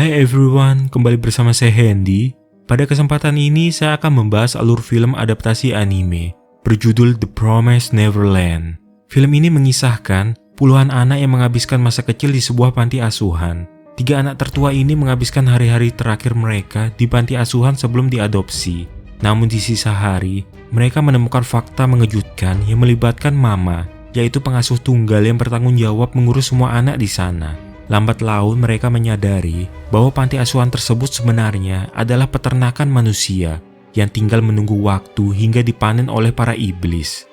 Hai everyone, kembali bersama saya Hendy. Pada kesempatan ini saya akan membahas alur film adaptasi anime berjudul The Promised Neverland. Film ini mengisahkan puluhan anak yang menghabiskan masa kecil di sebuah panti asuhan. 3 anak tertua ini menghabiskan hari-hari terakhir mereka di panti asuhan sebelum diadopsi. Namun di sisa hari, mereka menemukan fakta mengejutkan yang melibatkan mama, yaitu pengasuh tunggal yang bertanggung jawab mengurus semua anak di sana. Lambat laun mereka menyadari bahwa panti asuhan tersebut sebenarnya adalah peternakan manusia yang tinggal menunggu waktu hingga dipanen oleh para iblis.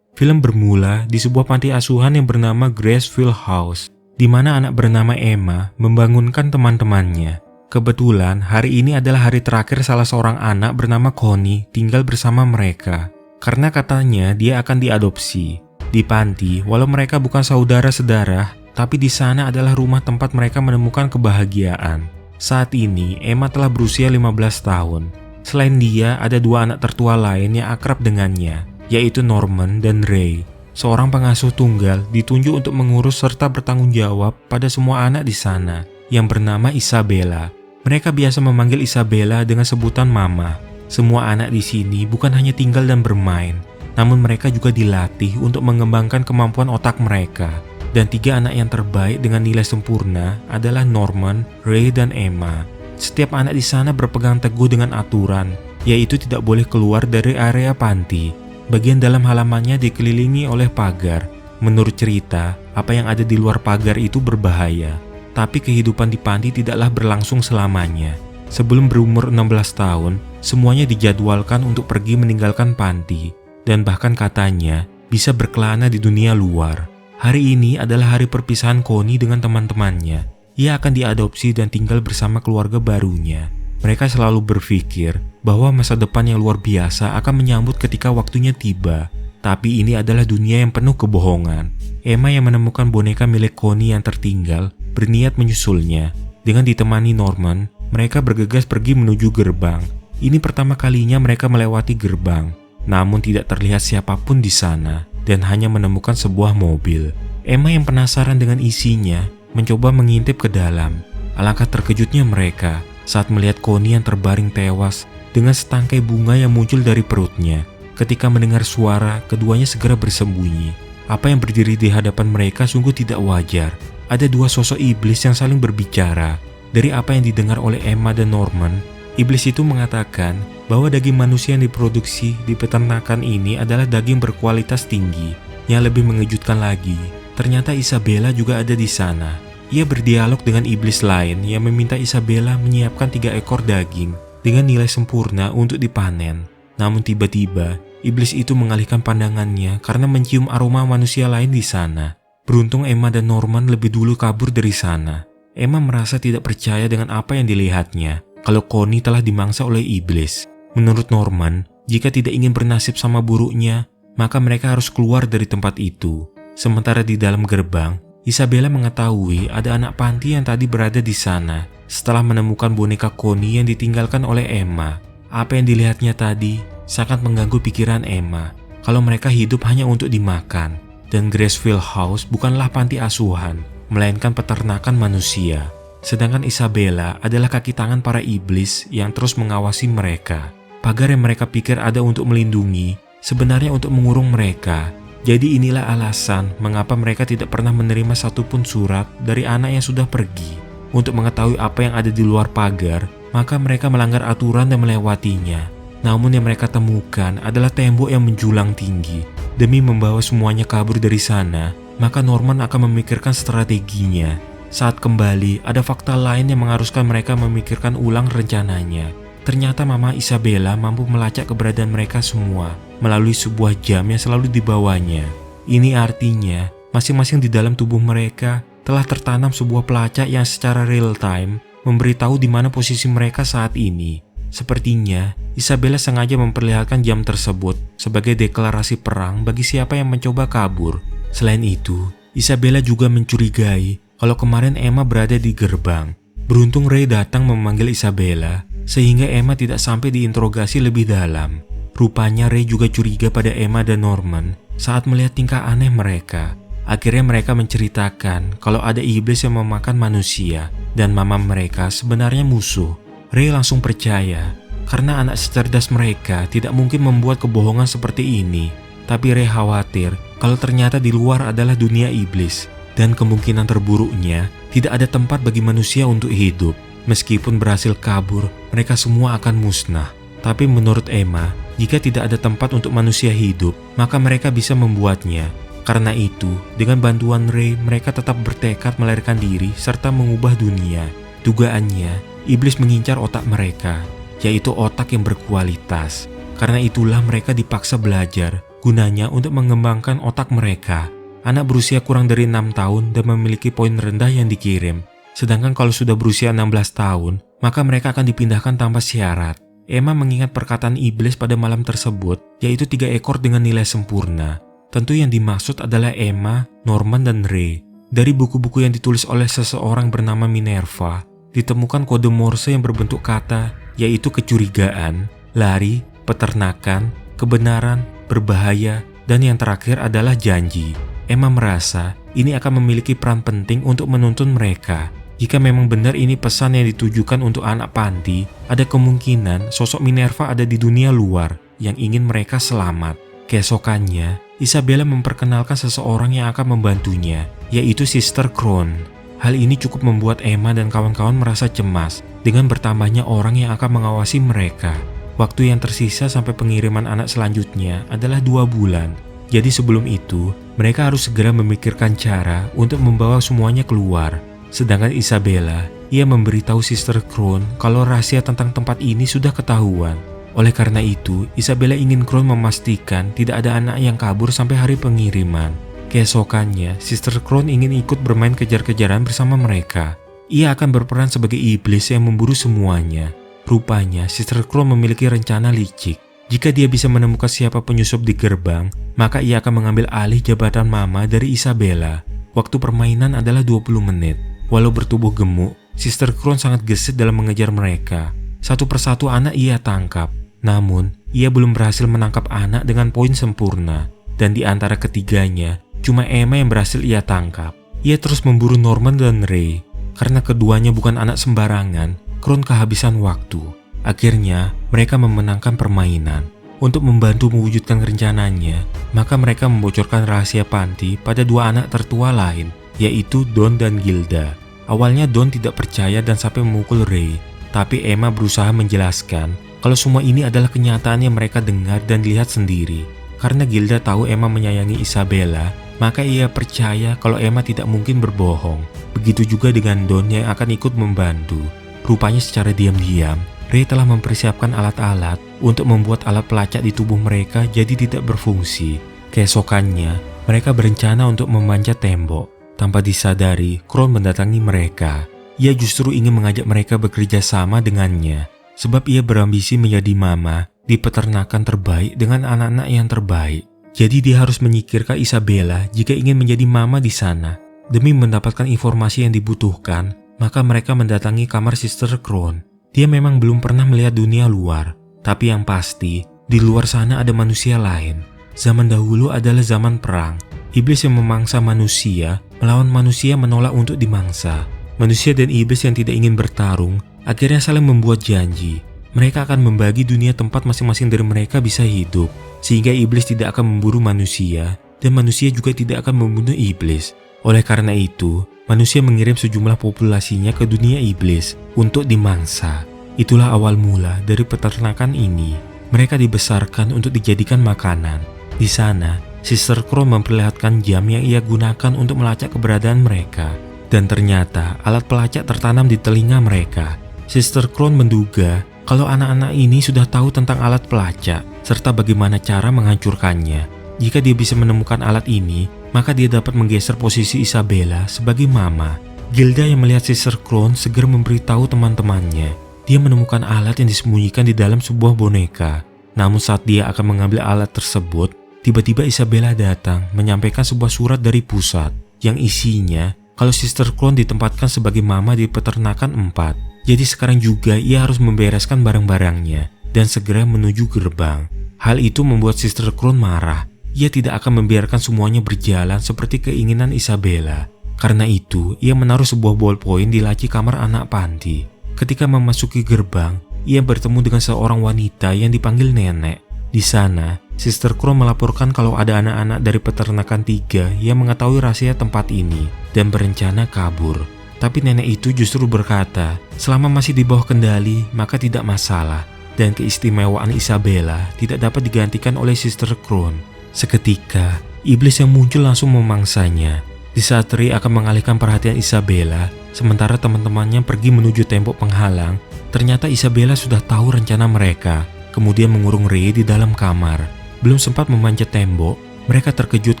Film bermula di sebuah panti asuhan yang bernama Graceville House, di mana anak bernama Emma membangunkan teman-temannya. Kebetulan hari ini adalah hari terakhir salah seorang anak bernama Connie tinggal bersama mereka. Karena katanya dia akan diadopsi. Di panti, walau mereka bukan saudara sedarah, tapi di sana adalah rumah tempat mereka menemukan kebahagiaan. Saat ini, Emma telah berusia 15 tahun. Selain dia, ada 2 anak tertua lain yang akrab dengannya, yaitu Norman dan Ray. Seorang pengasuh tunggal ditunjuk untuk mengurus serta bertanggung jawab pada semua anak di sana, yang bernama Isabella. Mereka biasa memanggil Isabella dengan sebutan Mama. Semua anak di sini bukan hanya tinggal dan bermain, namun mereka juga dilatih untuk mengembangkan kemampuan otak mereka. Dan 3 anak yang terbaik dengan nilai sempurna adalah Norman, Ray, dan Emma. Setiap anak di sana berpegang teguh dengan aturan, yaitu tidak boleh keluar dari area panti. Bagian dalam halamannya dikelilingi oleh pagar. Menurut cerita, apa yang ada di luar pagar itu berbahaya. Tapi kehidupan di panti tidaklah berlangsung selamanya. Sebelum berumur 16 tahun, semuanya dijadwalkan untuk pergi meninggalkan panti. Dan bahkan katanya, bisa berkelana di dunia luar. Hari ini adalah hari perpisahan Connie dengan teman-temannya. Ia akan diadopsi dan tinggal bersama keluarga barunya. Mereka selalu berpikir bahwa masa depan yang luar biasa akan menyambut ketika waktunya tiba. Tapi ini adalah dunia yang penuh kebohongan. Emma yang menemukan boneka milik Connie yang tertinggal berniat menyusulnya. Dengan ditemani Norman, mereka bergegas pergi menuju gerbang. Ini pertama kalinya mereka melewati gerbang, namun tidak terlihat siapapun di sana dan hanya menemukan sebuah mobil. Emma yang penasaran dengan isinya mencoba mengintip ke dalam. Alangkah terkejutnya mereka saat melihat Connie yang terbaring tewas dengan setangkai bunga yang muncul dari perutnya. Ketika mendengar suara, keduanya segera bersembunyi. Apa yang berdiri di hadapan mereka sungguh tidak wajar. Ada 2 sosok iblis yang saling berbicara. Dari apa yang didengar oleh Emma dan Norman, iblis itu mengatakan bahwa daging manusia yang diproduksi di peternakan ini adalah daging berkualitas tinggi. Yang lebih mengejutkan lagi, ternyata Isabella juga ada di sana. Ia berdialog dengan iblis lain yang meminta Isabella menyiapkan 3 ekor daging dengan nilai sempurna untuk dipanen. Namun tiba-tiba, iblis itu mengalihkan pandangannya karena mencium aroma manusia lain di sana. Beruntung Emma dan Norman lebih dulu kabur dari sana. Emma merasa tidak percaya dengan apa yang dilihatnya, kalau Connie telah dimangsa oleh iblis. Menurut Norman, jika tidak ingin bernasib sama buruknya, maka mereka harus keluar dari tempat itu. Sementara di dalam gerbang, Isabella mengetahui ada anak panti yang tadi berada di sana setelah menemukan boneka Connie yang ditinggalkan oleh Emma. Apa yang dilihatnya tadi sangat mengganggu pikiran Emma, kalau mereka hidup hanya untuk dimakan. Dan Graceville House bukanlah panti asuhan, melainkan peternakan manusia. Sedangkan Isabella adalah kaki tangan para iblis yang terus mengawasi mereka. Pagar yang mereka pikir ada untuk melindungi, sebenarnya untuk mengurung mereka. Jadi inilah alasan mengapa mereka tidak pernah menerima satupun surat dari anak yang sudah pergi. Untuk mengetahui apa yang ada di luar pagar, maka mereka melanggar aturan dan melewatinya. Namun yang mereka temukan adalah tembok yang menjulang tinggi. Demi membawa semuanya kabur dari sana, maka Norman akan memikirkan strateginya. Saat kembali, ada fakta lain yang mengharuskan mereka memikirkan ulang rencananya. Ternyata Mama Isabella mampu melacak keberadaan mereka semua melalui sebuah jam yang selalu dibawanya. Ini artinya, masing-masing di dalam tubuh mereka telah tertanam sebuah pelacak yang secara real time memberitahu di mana posisi mereka saat ini. Sepertinya, Isabella sengaja memperlihatkan jam tersebut sebagai deklarasi perang bagi siapa yang mencoba kabur. Selain itu, Isabella juga mencurigai kalau kemarin Emma berada di gerbang. Beruntung Ray datang memanggil Isabella sehingga Emma tidak sampai diinterogasi lebih dalam. Rupanya Ray juga curiga pada Emma dan Norman saat melihat tingkah aneh mereka. Akhirnya mereka menceritakan kalau ada iblis yang memakan manusia dan mama mereka sebenarnya musuh. Ray langsung percaya karena anak secerdas mereka tidak mungkin membuat kebohongan seperti ini. Tapi Ray khawatir kalau ternyata di luar adalah dunia iblis dan kemungkinan terburuknya tidak ada tempat bagi manusia untuk hidup. Meskipun berhasil kabur, mereka semua akan musnah. Tapi menurut Emma, jika tidak ada tempat untuk manusia hidup, maka mereka bisa membuatnya. Karena itu, dengan bantuan Ray, mereka tetap bertekad melarikan diri serta mengubah dunia. Dugaannya, iblis mengincar otak mereka, yaitu otak yang berkualitas. Karena itulah mereka dipaksa belajar, gunanya untuk mengembangkan otak mereka. Anak berusia kurang dari 6 tahun dan memiliki poin rendah yang dikirim. Sedangkan kalau sudah berusia 16 tahun, maka mereka akan dipindahkan tanpa syarat. Emma mengingat perkataan iblis pada malam tersebut, yaitu 3 ekor dengan nilai sempurna. Tentu yang dimaksud adalah Emma, Norman, dan Ray. Dari buku-buku yang ditulis oleh seseorang bernama Minerva, ditemukan kode Morse yang berbentuk kata, yaitu kecurigaan, lari, peternakan, kebenaran, berbahaya, dan yang terakhir adalah janji. Emma merasa ini akan memiliki peran penting untuk menuntun mereka. Jika memang benar ini pesan yang ditujukan untuk anak panti, ada kemungkinan sosok Minerva ada di dunia luar yang ingin mereka selamat. Keesokannya, Isabella memperkenalkan seseorang yang akan membantunya, yaitu Sister Crone. Hal ini cukup membuat Emma dan kawan-kawan merasa cemas dengan bertambahnya orang yang akan mengawasi mereka. Waktu yang tersisa sampai pengiriman anak selanjutnya adalah 2 bulan. Jadi sebelum itu, mereka harus segera memikirkan cara untuk membawa semuanya keluar. Sedangkan Isabella, ia memberitahu Sister Crone kalau rahasia tentang tempat ini sudah ketahuan. Oleh karena itu, Isabella ingin Crone memastikan tidak ada anak yang kabur sampai hari pengiriman. Keesokannya, Sister Crone ingin ikut bermain kejar-kejaran bersama mereka. Ia akan berperan sebagai iblis yang memburu semuanya. Rupanya, Sister Crone memiliki rencana licik. Jika dia bisa menemukan siapa penyusup di gerbang, maka ia akan mengambil alih jabatan mama dari Isabella. Waktu permainan adalah 20 menit. Walau bertubuh gemuk, Sister Crone sangat gesit dalam mengejar mereka. Satu persatu anak ia tangkap. Namun, ia belum berhasil menangkap anak dengan poin sempurna. Dan di antara ketiganya, cuma Emma yang berhasil ia tangkap. Ia terus memburu Norman dan Ray. Karena keduanya bukan anak sembarangan, Crone kehabisan waktu. Akhirnya, mereka memenangkan permainan. Untuk membantu mewujudkan rencananya, maka mereka membocorkan rahasia panti pada 2 anak tertua lain, yaitu Don dan Gilda. Awalnya Don tidak percaya dan sampai memukul Ray, tapi Emma berusaha menjelaskan kalau semua ini adalah kenyataan yang mereka dengar dan lihat sendiri. Karena Gilda tahu Emma menyayangi Isabella, maka ia percaya kalau Emma tidak mungkin berbohong. Begitu juga dengan Don yang akan ikut membantu. Rupanya secara diam-diam, Ray telah mempersiapkan alat-alat untuk membuat alat pelacak di tubuh mereka jadi tidak berfungsi. Keesokannya, mereka berencana untuk memanjat tembok. Tanpa disadari, Crone mendatangi mereka. Ia justru ingin mengajak mereka bekerja sama dengannya, sebab ia berambisi menjadi mama di peternakan terbaik dengan anak-anak yang terbaik. Jadi dia harus menyingkirkan Isabella jika ingin menjadi mama di sana. Demi mendapatkan informasi yang dibutuhkan, maka mereka mendatangi kamar Sister Crone. Dia memang belum pernah melihat dunia luar, tapi yang pasti, di luar sana ada manusia lain. Zaman dahulu adalah zaman perang. Iblis yang memangsa manusia melawan manusia menolak untuk dimangsa. Manusia dan iblis yang tidak ingin bertarung akhirnya saling membuat janji. Mereka akan membagi dunia tempat masing-masing dari mereka bisa hidup, sehingga iblis tidak akan memburu manusia dan manusia juga tidak akan membunuh iblis. Oleh karena itu, manusia mengirim sejumlah populasinya ke dunia iblis untuk dimangsa. Itulah awal mula dari peternakan ini. Mereka dibesarkan untuk dijadikan makanan. Di sana, Sister Crone memperlihatkan jam yang ia gunakan untuk melacak keberadaan mereka. Dan ternyata alat pelacak tertanam di telinga mereka. Sister Crone menduga kalau anak-anak ini sudah tahu tentang alat pelacak serta bagaimana cara menghancurkannya. Jika dia bisa menemukan alat ini, maka dia dapat menggeser posisi Isabella sebagai mama. Gilda yang melihat Sister Crone segera memberitahu teman-temannya. Dia menemukan alat yang disembunyikan di dalam sebuah boneka. Namun saat dia akan mengambil alat tersebut, tiba-tiba Isabella datang menyampaikan sebuah surat dari pusat yang isinya kalau Sister Crone ditempatkan sebagai mama di peternakan 4. Jadi sekarang juga ia harus membereskan barang-barangnya dan segera menuju gerbang. Hal itu membuat Sister Crown marah. Ia tidak akan membiarkan semuanya berjalan seperti keinginan Isabella. Karena itu, ia menaruh sebuah ballpoint di laci kamar anak panti. Ketika memasuki gerbang, ia bertemu dengan seorang wanita yang dipanggil nenek. Di sana, Sister Crown melaporkan kalau ada anak-anak dari peternakan 3 yang mengetahui rahasia tempat ini dan berencana kabur. Tapi nenek itu justru berkata, selama masih di bawah kendali, maka tidak masalah. Dan keistimewaan Isabella tidak dapat digantikan oleh Sister Crown. Seketika, iblis yang muncul langsung memangsanya. Di saat Ray akan mengalihkan perhatian Isabella, sementara teman-temannya pergi menuju tembok penghalang, ternyata Isabella sudah tahu rencana mereka, kemudian mengurung Ray di dalam kamar. Belum sempat memanjat tembok, mereka terkejut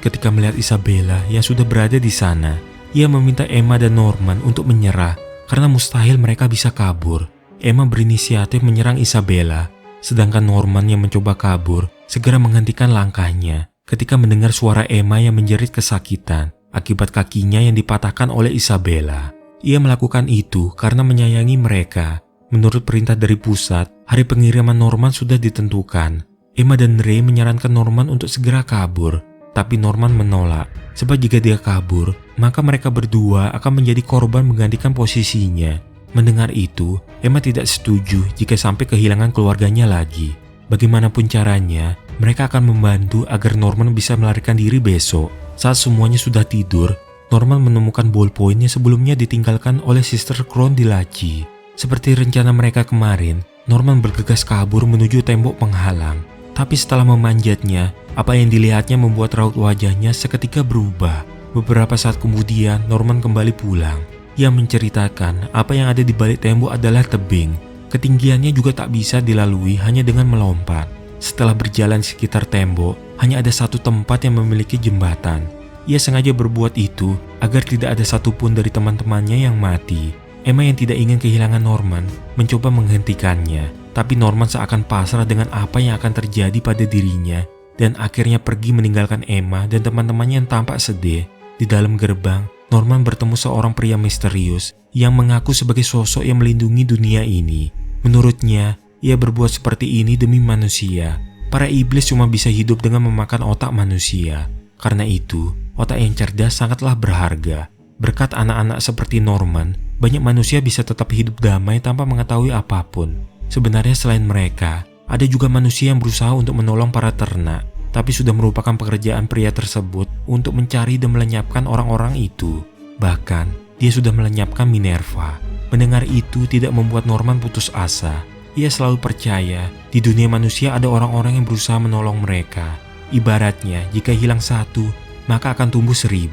ketika melihat Isabella yang sudah berada di sana. Ia meminta Emma dan Norman untuk menyerah karena mustahil mereka bisa kabur. Emma berinisiatif menyerang Isabella, sedangkan Norman yang mencoba kabur segera menghentikan langkahnya ketika mendengar suara Emma yang menjerit kesakitan akibat kakinya yang dipatahkan oleh Isabella. Ia melakukan itu karena menyayangi mereka. Menurut perintah dari pusat, hari pengiriman Norman sudah ditentukan. Emma dan Ray menyarankan Norman untuk segera kabur, tapi Norman menolak. Sebab jika dia kabur, maka mereka berdua akan menjadi korban menggantikan posisinya. Mendengar itu, Emma tidak setuju jika sampai kehilangan keluarganya lagi. Bagaimanapun caranya, mereka akan membantu agar Norman bisa melarikan diri besok. Saat semuanya sudah tidur, Norman menemukan ballpoint yang sebelumnya ditinggalkan oleh Sister Crown di laci. Seperti rencana mereka kemarin, Norman bergegas kabur menuju tembok penghalang. Tapi setelah memanjatnya, apa yang dilihatnya membuat raut wajahnya seketika berubah. Beberapa saat kemudian, Norman kembali pulang. Ia menceritakan apa yang ada di balik tembok adalah tebing. Ketinggiannya juga tak bisa dilalui hanya dengan melompat. Setelah berjalan di sekitar tembok, hanya ada satu tempat yang memiliki jembatan. Ia sengaja berbuat itu agar tidak ada satupun dari teman-temannya yang mati. Emma yang tidak ingin kehilangan Norman mencoba menghentikannya. Tapi Norman seakan pasrah dengan apa yang akan terjadi pada dirinya dan akhirnya pergi meninggalkan Emma dan teman-temannya yang tampak sedih. Di dalam gerbang, Norman bertemu seorang pria misterius yang mengaku sebagai sosok yang melindungi dunia ini. Menurutnya, ia berbuat seperti ini demi manusia. Para iblis cuma bisa hidup dengan memakan otak manusia. Karena itu, otak yang cerdas sangatlah berharga. Berkat anak-anak seperti Norman, banyak manusia bisa tetap hidup damai tanpa mengetahui apapun. Sebenarnya selain mereka, ada juga manusia yang berusaha untuk menolong para ternak, tapi sudah merupakan pekerjaan pria tersebut untuk mencari dan melenyapkan orang-orang itu. Bahkan, dia sudah melenyapkan Minerva. Mendengar itu tidak membuat Norman putus asa. Ia selalu percaya di dunia manusia ada orang-orang yang berusaha menolong mereka. Ibaratnya, jika hilang satu, maka akan tumbuh 1000.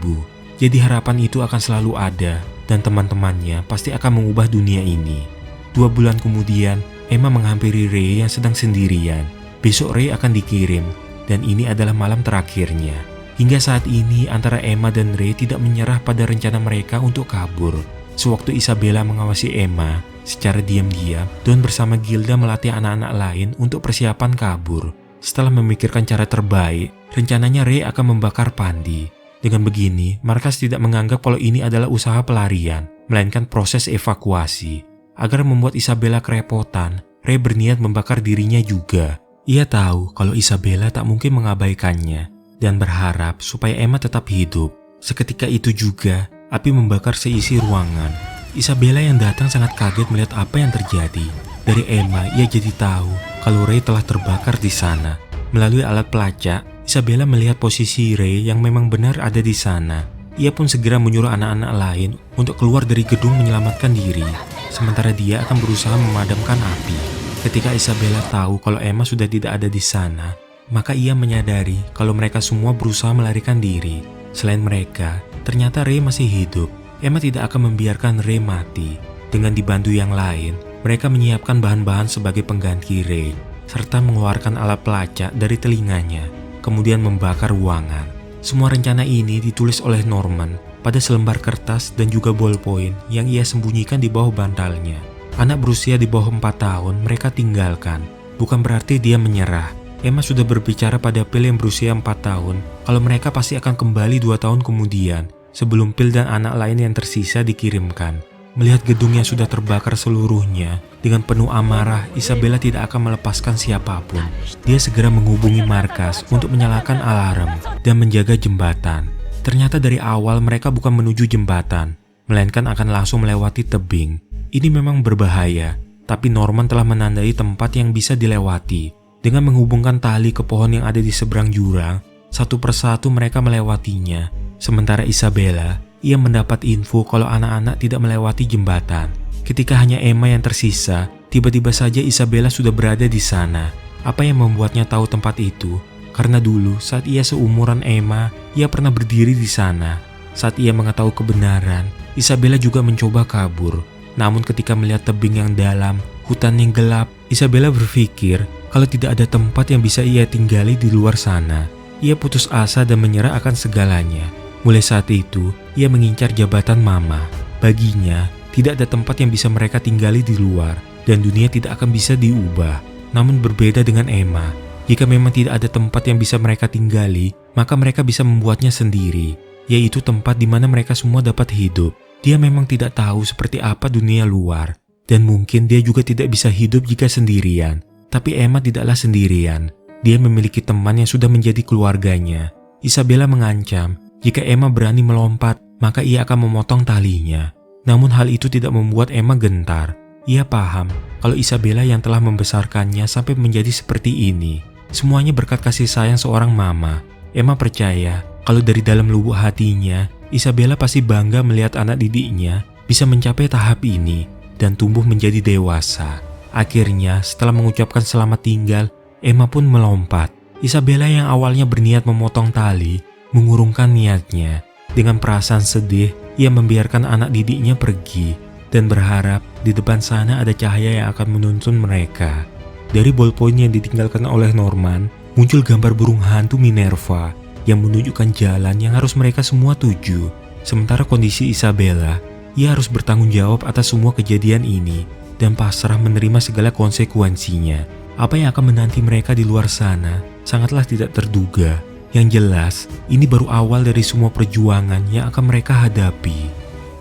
Jadi harapan itu akan selalu ada, dan teman-temannya pasti akan mengubah dunia ini. 2 bulan kemudian, Emma menghampiri Ray yang sedang sendirian. Besok Ray akan dikirim, dan ini adalah malam terakhirnya. Hingga saat ini antara Emma dan Ray tidak menyerah pada rencana mereka untuk kabur. Sewaktu Isabella mengawasi Emma, secara diam-diam Don bersama Gilda melatih anak-anak lain untuk persiapan kabur. Setelah memikirkan cara terbaik, rencananya Ray akan membakar Pandi. Dengan begini, markas tidak menganggap kalau ini adalah usaha pelarian, melainkan proses evakuasi. Agar membuat Isabella kerepotan, Ray berniat membakar dirinya juga. Ia tahu kalau Isabella tak mungkin mengabaikannya dan berharap supaya Emma tetap hidup. Seketika itu juga, api membakar seisi ruangan. Isabella yang datang sangat kaget melihat apa yang terjadi. Dari Emma, ia jadi tahu kalau Ray telah terbakar di sana. Melalui alat pelacak, Isabella melihat posisi Ray yang memang benar ada di sana. Ia pun segera menyuruh anak-anak lain untuk keluar dari gedung menyelamatkan diri. Sementara dia akan berusaha memadamkan api. Ketika Isabella tahu kalau Emma sudah tidak ada di sana, maka ia menyadari kalau mereka semua berusaha melarikan diri. Selain mereka, ternyata Ray masih hidup. Emma tidak akan membiarkan Ray mati. Dengan dibantu yang lain, mereka menyiapkan bahan-bahan sebagai pengganti Ray, serta mengeluarkan alat pelacak dari telinganya, kemudian membakar ruangan. Semua rencana ini ditulis oleh Norman pada selembar kertas dan juga ballpoint yang ia sembunyikan di bawah bantalnya. Anak berusia di bawah 4 tahun mereka tinggalkan, bukan berarti dia menyerah. Emma sudah berbicara pada Phil yang berusia 4 tahun kalau mereka pasti akan kembali 2 tahun kemudian sebelum Phil dan anak lain yang tersisa dikirimkan. Melihat gedung yang sudah terbakar seluruhnya, dengan penuh amarah, Isabella tidak akan melepaskan siapapun. Dia segera menghubungi markas untuk menyalakan alarm dan menjaga jembatan. Ternyata dari awal mereka bukan menuju jembatan, melainkan akan langsung melewati tebing. Ini memang berbahaya, tapi Norman telah menandai tempat yang bisa dilewati. Dengan menghubungkan tali ke pohon yang ada di seberang jurang, satu persatu mereka melewatinya. Sementara Isabella, ia mendapat info kalau anak-anak tidak melewati jembatan. Ketika hanya Emma yang tersisa, tiba-tiba saja Isabella sudah berada di sana. Apa yang membuatnya tahu tempat itu? Karena dulu saat ia seumuran Emma, ia pernah berdiri di sana. Saat ia mengetahui kebenaran, Isabella juga mencoba kabur. Namun ketika melihat tebing yang dalam, hutan yang gelap, Isabella berpikir kalau tidak ada tempat yang bisa ia tinggali di luar sana. Ia putus asa dan menyerah akan segalanya. Mulai saat itu, ia mengincar jabatan mama. Baginya, tidak ada tempat yang bisa mereka tinggali di luar, dan dunia tidak akan bisa diubah. Namun berbeda dengan Emma, jika memang tidak ada tempat yang bisa mereka tinggali, maka mereka bisa membuatnya sendiri, yaitu tempat di mana mereka semua dapat hidup. Dia memang tidak tahu seperti apa dunia luar, dan mungkin dia juga tidak bisa hidup jika sendirian. Tapi Emma tidaklah sendirian. Dia memiliki teman yang sudah menjadi keluarganya. Isabella mengancam, jika Emma berani melompat, maka ia akan memotong talinya. Namun hal itu tidak membuat Emma gentar. Ia paham kalau Isabella yang telah membesarkannya sampai menjadi seperti ini. Semuanya berkat kasih sayang seorang mama. Emma percaya kalau dari dalam lubuk hatinya, Isabella pasti bangga melihat anak didiknya bisa mencapai tahap ini dan tumbuh menjadi dewasa. Akhirnya, setelah mengucapkan selamat tinggal, Emma pun melompat. Isabella yang awalnya berniat memotong tali, mengurungkan niatnya. Dengan perasaan sedih, ia membiarkan anak didiknya pergi dan berharap di depan sana ada cahaya yang akan menuntun mereka. Dari ballpoint yang ditinggalkan oleh Norman, muncul gambar burung hantu Minerva yang menunjukkan jalan yang harus mereka semua tuju. Sementara kondisi Isabella, ia harus bertanggung jawab atas semua kejadian ini dan pasrah menerima segala konsekuensinya. Apa yang akan menanti mereka di luar sana sangatlah tidak terduga. Yang jelas, ini baru awal dari semua perjuangan yang akan mereka hadapi.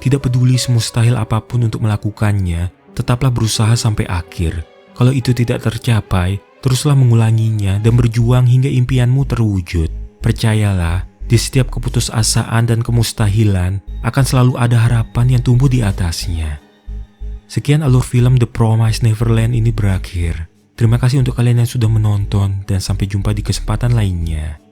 Tidak peduli semustahil apapun untuk melakukannya, tetaplah berusaha sampai akhir. Kalau itu tidak tercapai, teruslah mengulanginya dan berjuang hingga impianmu terwujud. Percayalah, di setiap keputusasaan dan kemustahilan akan selalu ada harapan yang tumbuh di atasnya. Sekian alur film The Promised Neverland ini berakhir. Terima kasih untuk kalian yang sudah menonton dan sampai jumpa di kesempatan lainnya.